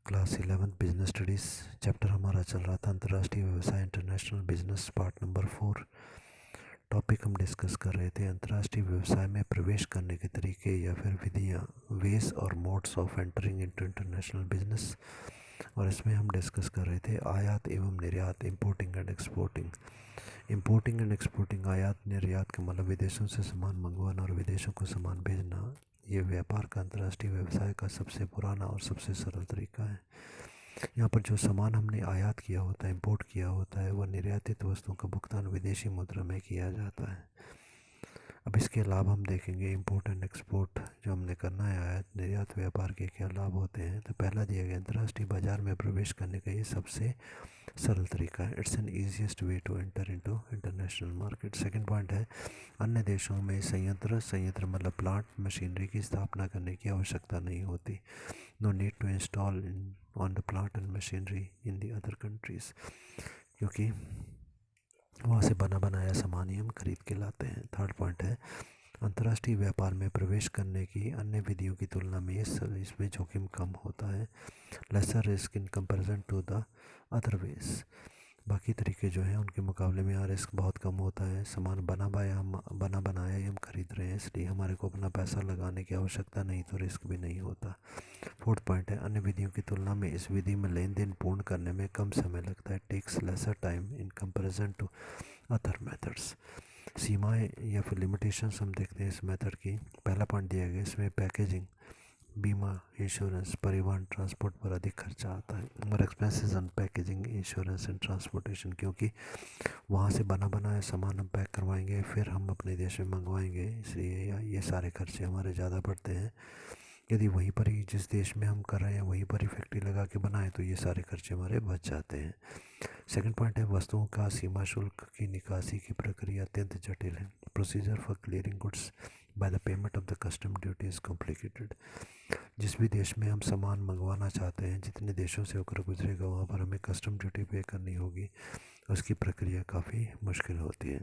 Class 11 business studies chapter हमारा चल रहा था अंतर्राष्ट्रीय व्यवसाय international business part number 4। Topic हम डिस्कस कर रहे थे अंतर्राष्ट्रीय व्यवसाय में प्रवेश करने के तरीके या फिर विधियाँ, वेज और modes of entering into international business. और इसमें हम डिस्कस कर रहे थे आयात एवं निर्यात, importing and exporting. Importing and exporting, आयात निर्यात का मतलब विदेशों से सामान मंगवाना और विदेशों को सामान भेजना। ये व्यापार का अंतर्राष्ट्रीय व्यवसाय का सबसे पुराना और सबसे सरल तरीका है। यहाँ पर जो सामान हमने आयात किया होता है, इंपोर्ट किया होता है, वह निर्यातित वस्तुओं का भुगतान विदेशी मुद्रा में किया जाता है। अब इसके लाभ हम देखेंगे। इंपोर्ट एंड एक्सपोर्ट जो हमने करना है, आयात निर्यात व्यापार के क्या लाभ होते हैं। तो पहला दिया गया, अंतर्राष्ट्रीय बाजार में प्रवेश करने का ये सबसे सरल तरीका है। It's an easiest way to enter into international market. Second point है, अन्य देशों में संयंत्र मतलब प्लांट मशीनरी की स्थापना करने की आवश्यकता नहीं होती। No need to install on the plant and machinery in the other countries, क्योंकि वहाँ से बना बनाया सामान ही हम खरीद के लाते हैं। थर्ड पॉइंट है, अंतर्राष्ट्रीय व्यापार में प्रवेश करने की अन्य विधियों की तुलना में इसमें जोखिम कम होता है। Lesser risk in comparison to the other ways. बाकी तरीके जो हैं उनके मुकाबले में यहाँ रिस्क बहुत कम होता है। सामान बना बनाया ही हम खरीद रहे हैं, इसलिए हमारे को अपना पैसा लगाने की आवश्यकता नहीं, तो रिस्क भी नहीं होता। फोर्थ पॉइंट है, अन्य विधियों की तुलना में इस विधि में लेन देन पूर्ण करने में कम समय लगता है। Takes lesser time in comparison to other methods. सीमाएं या फिर लिमिटेशंस हम देखते हैं इस मेथड की। पहला पॉइंट दिया गया, इसमें पैकेजिंग, बीमा, इंश्योरेंस, परिवहन, ट्रांसपोर्ट पर अधिक खर्चा आता है। और expenses on packaging, insurance and transportation, क्योंकि वहाँ से बना बनाया सामान हम पैक करवाएंगे, फिर हम अपने देश में मंगवाएंगे, इसलिए ये सारे खर्चे हमारे ज़्यादा पड़ते हैं। यदि वहीं पर ही जिस देश में हम कर रहे हैं वहीं पर ही फैक्ट्री लगा के बनाए तो ये सारे खर्चे हमारे बच जाते हैं। सेकंड पॉइंट है, वस्तुओं का सीमा शुल्क की निकासी की प्रक्रिया अत्यंत जटिल है। Procedure for clearing goods by the payment of the custom duty is complicated. जिस भी देश में हम सामान मंगवाना चाहते हैं, जितने देशों से होकर गुजरेगा वहाँ पर हमें कस्टम ड्यूटी पे करनी होगी, उसकी प्रक्रिया काफ़ी मुश्किल होती है।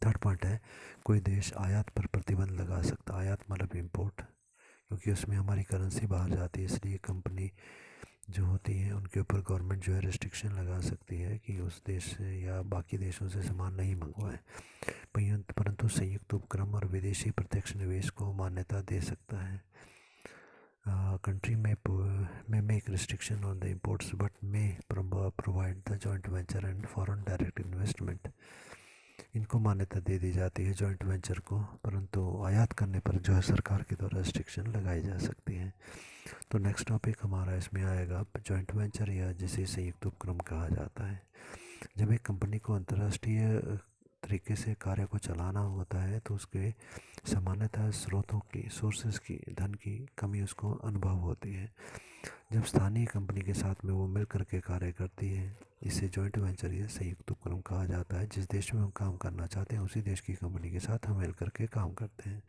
थर्ड पॉइंट है, कोई देश आयात पर प्रतिबंध लगा सकता है। आयात मतलब इम्पोर्ट, क्योंकि उसमें हमारी करेंसी बाहर जाती है, इसलिए कंपनी जो होती है उनके ऊपर गवर्नमेंट जो है रिस्ट्रिक्शन लगा सकती है कि उस देश से या बाकी देशों से सामान नहीं मंगवाएं। परंतु संयुक्त उपक्रम और विदेशी प्रत्यक्ष निवेश को मान्यता दे सकता है। कंट्री में make restriction on the imports but may provide the joint venture and foreign direct investment. इनको मान्यता दे दी जाती है जॉइंट वेंचर को, परंतु आयात करने पर जो है सरकार के द्वारा रिस्ट्रिक्शन लगाई जा सकती है। तो नेक्स्ट टॉपिक हमारा इसमें आएगा जॉइंट वेंचर, या जिसे संयुक्त उपक्रम कहा जाता है। जब एक कंपनी को अंतर्राष्ट्रीय तरीके से कार्य को चलाना होता है तो उसके सामान्यतः स्रोतों की, सोर्सेज की, धन की कमी उसको अनुभव होती है। जब स्थानीय कंपनी के साथ में वो मिल करके कार्य करती है, इसे जॉइंट वेंचर या संयुक्त उपक्रम कहा जाता है। जिस देश में हम काम करना चाहते हैं उसी देश की कंपनी के साथ हम मिल करके काम करते हैं।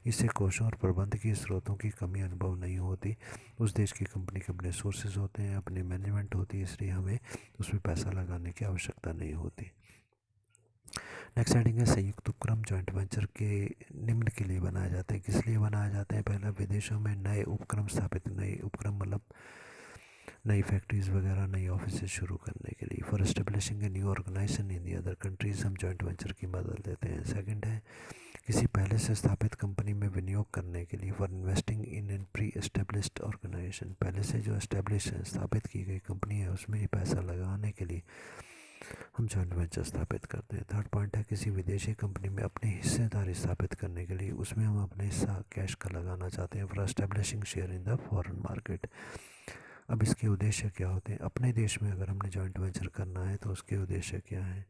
इससे कोषों और प्रबंध की स्रोतों की कमी अनुभव नहीं होती। उस देश की कंपनी के अपने सोर्सेज होते हैं, अपनी मैनेजमेंट होती है, इसलिए हमें उसमें पैसा लगाने की आवश्यकता नहीं होती। नेक्स्ट हेडिंग है, संयुक्त उपक्रम जॉइंट वेंचर के निम्न के लिए बनाया जाता है। किस लिए बनाया जाता है? पहला, विदेशों में नए उपक्रम स्थापित, नए उपक्रम मतलब नई फैक्ट्रीज़ वगैरह, नई ऑफिस शुरू करने के लिए। For establishing a new organization in the other countries हम जॉइंट वेंचर की मदद लेते हैं। सेकंड है, किसी पहले से स्थापित कंपनी में विनियोग करने के लिए। For investing in an pre established organization, पहले से जो एस्टेब्लिश है, स्थापित की गई कंपनी है, उसमें ही पैसा लगाने के लिए हम जॉइंट वेंचर स्थापित करते हैं। थर्ड पॉइंट है, किसी विदेशी कंपनी में अपनी हिस्सेदारी स्थापित करने के लिए, उसमें हम अपने हिस्सा कैश का लगाना चाहते हैं। For establishing share in the foreign market. अब इसके उद्देश्य क्या होते हैं? अपने देश में अगर हमने जॉइंट वेंचर करना है तो उसके उद्देश्य क्या है?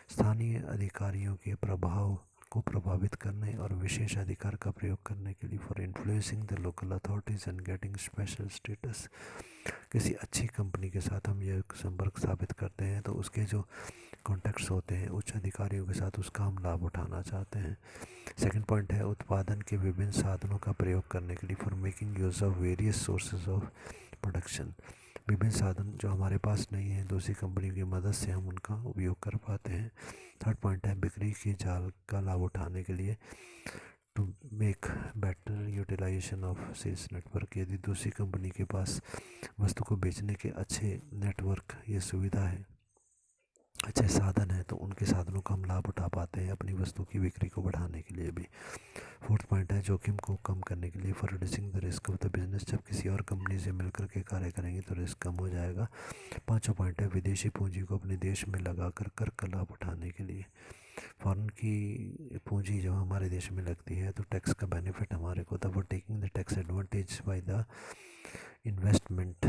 स्थानीय अधिकारियों के प्रभाव को प्रभावित करने और विशेष अधिकार का प्रयोग करने के लिए। For influencing the local authorities and getting special status. किसी अच्छी कंपनी के साथ हम ये संपर्क स्थापित करते हैं तो उसके जो कॉन्टैक्ट्स होते हैं उच्च अधिकारियों के साथ, उसका हम लाभ उठाना चाहते हैं। सेकंड पॉइंट है, उत्पादन के विभिन्न साधनों का प्रयोग करने के लिए। For making use of various sources of production. विभिन्न साधन जो हमारे पास नहीं है, दूसरी कंपनी की मदद से हम उनका उपयोग कर पाते हैं। थर्ड पॉइंट है, बिक्री के जाल का लाभ उठाने के लिए। To make better utilization of sales network. यदि दूसरी कंपनी के पास वस्तु को बेचने के अच्छे नेटवर्क या सुविधा है, अच्छे साधन है, तो उनके साधनों का हम लाभ उठा पाते हैं अपनी वस्तु की बिक्री को बढ़ाने के लिए भी। फोर्थ पॉइंट है जोखिम को कम करने के लिए, for reducing the risk of the business. जब किसी और कंपनी से मिलकर के कार्य करेंगे तो रिस्क कम हो जाएगा। पांचवा पॉइंट है विदेशी पूंजी को अपने देश में लगा कर कर का लाभ उठाने के लिए। फॉरेन की पूंजी जब हमारे देश में लगती है तो टैक्स का बेनिफिट हमारे को, तब वो taking the tax advantage by the investment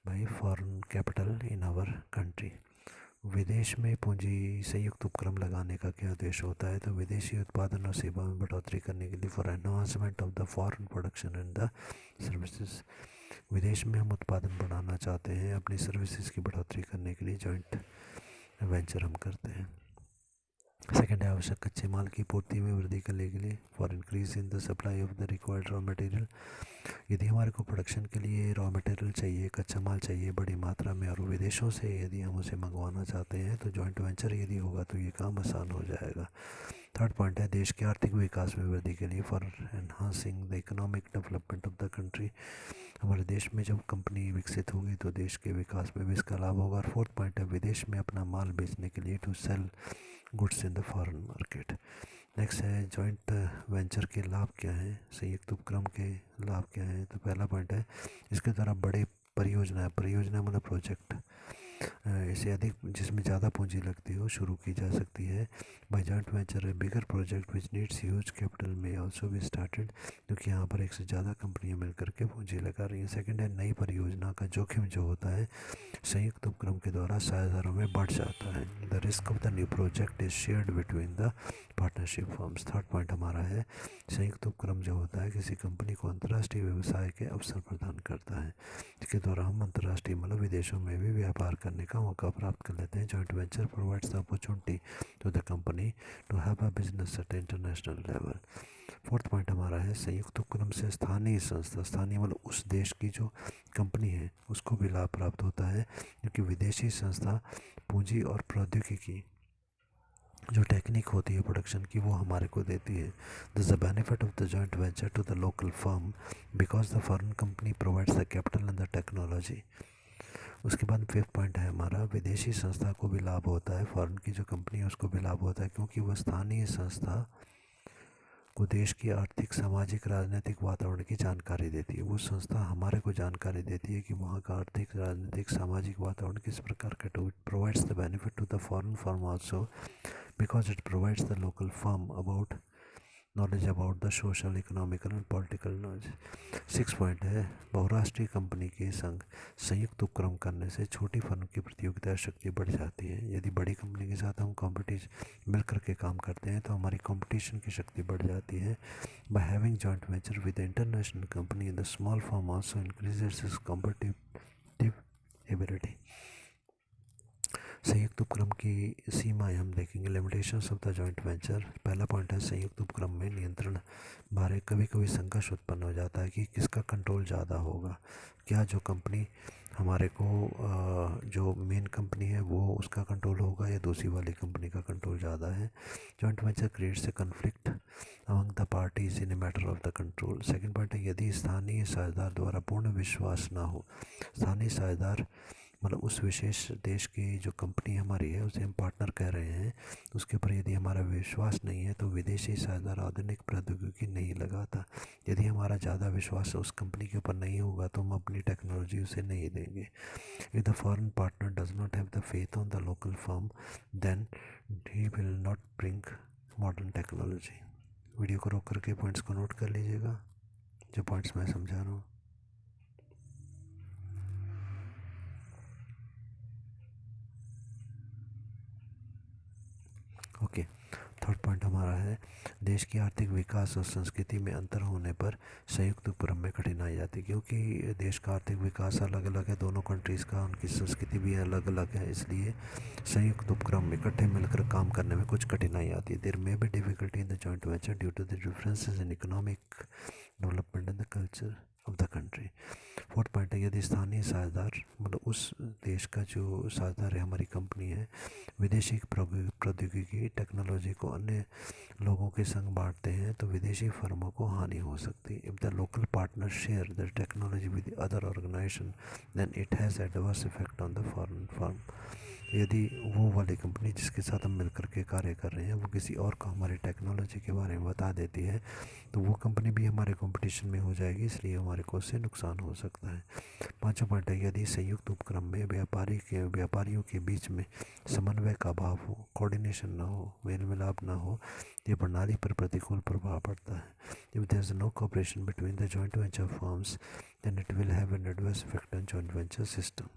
by foreign capital in our country. विदेश में पूंजी संयुक्त उपक्रम लगाने का क्या उद्देश्य होता है? तो विदेशी उत्पादन और सेवा में बढ़ोतरी करने के लिए, for enhancement of the foreign production and the services. विदेश में हम उत्पादन बढ़ाना चाहते हैं, अपनी सर्विसेज की बढ़ोतरी करने के लिए जॉइंट वेंचर हम करते हैं। सेकेंड है आवश्यक कच्चे माल की पूर्ति में वृद्धि करने के लिए, for increase in the supply of the required raw material. यदि हमारे को प्रोडक्शन के लिए रॉ मटेरियल चाहिए, कच्चा माल चाहिए बड़ी मात्रा में, और विदेशों से यदि हम उसे मंगवाना चाहते हैं तो जॉइंट वेंचर यदि होगा तो ये काम आसान हो जाएगा। थर्ड पॉइंट है देश के आर्थिक विकास में वृद्धि के लिए, for enhancing the economic development of the country. हमारे देश में जब कंपनी विकसित होगी तो देश के विकास में भी इसका लाभ होगा। और फोर्थ पॉइंट है विदेश में अपना माल बेचने के लिए, to sell goods in the foreign market. Next है जॉइंट वेंचर के लाभ क्या हैं, संयुक्त उपक्रम के लाभ क्या हैं? तो पहला पॉइंट है इसके द्वारा बड़े परियोजना मतलब प्रोजेक्ट, इसे अधिक जिसमें ज़्यादा पूंजी लगती हो शुरू की जा सकती है। By joint venture bigger project which needs huge capital may also be started, क्योंकि यहाँ पर एक से ज़्यादा कंपनियाँ मिलकर के पूंजी लगा रही हैं। सेकंड है नई परियोजना का जोखिम जो होता है संयुक्त उपक्रम के द्वारा साझेदारों में बढ़ जाता है। The risk of the new project is shared between the partnership firms. Third point हमारा है संयुक्त उपक्रम जो होता है किसी कंपनी को अंतर्राष्ट्रीय व्यवसाय के अवसर प्रदान करता है, इसके द्वारा हम अंतर्राष्ट्रीय मतलब विदेशों में भी व्यापार करने का मौका प्राप्त कर लेते हैं। Joint venture provides the opportunity to the company to have a business at international level. Fourth point हमारा है संयुक्त उपक्रम से स्थानीय संस्था, स्थानीय मतलब उस देश की जो कंपनी है उसको भी लाभ प्राप्त होता है, क्योंकि विदेशी संस्था पूंजी और प्रौद्योगिकी जो टेक्निक होती है प्रोडक्शन की वो हमारे को देती है। This the benefit of the joint venture to the local firm because the foreign company provides the capital and the technology. उसके बाद फिफ्थ पॉइंट है हमारा विदेशी संस्था को भी लाभ होता है, फॉरेन की जो कंपनी है उसको भी लाभ होता है, क्योंकि वह स्थानीय संस्था को देश की आर्थिक सामाजिक राजनीतिक वातावरण की जानकारी देती है। वो संस्था हमारे को जानकारी देती है कि वहाँ का आर्थिक राजनीतिक सामाजिक वातावरण किस प्रकार का। To provides the benefit to the foreign firm also because it provides the local firm about knowledge about the social, economical and political knowledge. 6 point है बहुराष्ट्रीय कंपनी के संग संयुक्त उपक्रम करने से छोटी फर्म की प्रतियोगिता शक्ति बढ़ जाती है। यदि बड़ी कंपनी के साथ हम कॉम्पिटिशन मिल करके काम करते हैं तो हमारी कंपटीशन की शक्ति बढ़ जाती है। By having joint venture with international company the small firm also increases it's competitive ability. संयुक्त उपक्रम की सीमाएं हम देखेंगे, limitations of the joint venture. पहला पॉइंट है संयुक्त उपक्रम में नियंत्रण बारे कभी कभी संघर्ष उत्पन्न हो जाता है कि किसका कंट्रोल ज़्यादा होगा, क्या जो कंपनी हमारे को जो मेन कंपनी है वो उसका कंट्रोल होगा या दूसरी वाली कंपनी का कंट्रोल ज़्यादा है। Joint venture creates a conflict among the parties in a matter of the control. Second point है यदि स्थानीय साझेदार द्वारा पूर्ण विश्वास ना हो, स्थानीय साझेदार मतलब उस विशेष देश की जो कंपनी हमारी है उसे हम पार्टनर कह रहे हैं, उसके ऊपर यदि हमारा विश्वास नहीं है तो विदेशी साझेदार आधुनिक प्रौद्योगिकी नहीं लगाता। यदि हमारा ज़्यादा विश्वास उस कंपनी के ऊपर नहीं होगा तो हम अपनी टेक्नोलॉजी उसे नहीं देंगे। If the foreign partner does not have the faith on the local firm then he will not bring modern technology. Video को रोक करके पॉइंट्स को नोट कर लीजिएगा जो पॉइंट्स मैं समझा रहा हूँ। ओके, थर्ड पॉइंट हमारा है देश की आर्थिक विकास और संस्कृति में अंतर होने पर संयुक्त उपक्रम में कठिनाई आती है, क्योंकि देश का आर्थिक विकास अलग अलग है दोनों कंट्रीज़ का, उनकी संस्कृति भी अलग अलग है, इसलिए संयुक्त उपक्रम इकट्ठे मिलकर काम करने में कुछ कठिनाई आती है। There may be difficulty in the joint venture due to the differences in economic development and the culture of the country. Fourth point है यदि स्थानीय साझेदार मतलब उस देश का जो साझेदार है हमारी कंपनी है विदेशी प्रौद्योगिकी टेक्नोलॉजी को अन्य लोगों के संग बांटते हैं तो विदेशी फर्मों को हानि हो सकती है। If the local partner share the technology with other organization then it has adverse effect on the foreign firm. यदि वो वाली कंपनी जिसके साथ हम मिलकर के कार्य कर रहे हैं वो किसी और को हमारी टेक्नोलॉजी के बारे में बता देती है तो वो कंपनी भी हमारे कंपटीशन में हो जाएगी, इसलिए हमारे को उससे नुकसान हो सकता है। पाँचवा पॉइंट है, यदि संयुक्त उपक्रम में व्यापारियों के बीच में समन्वय का अभाव हो, कोऑर्डिनेशन ना हो, मेल मिलाप ना हो, ये प्रणाली पर प्रतिकूल प्रभाव पड़ता है। If there is no cooperation between the joint venture firms then it will have an adverse effect on joint venture system.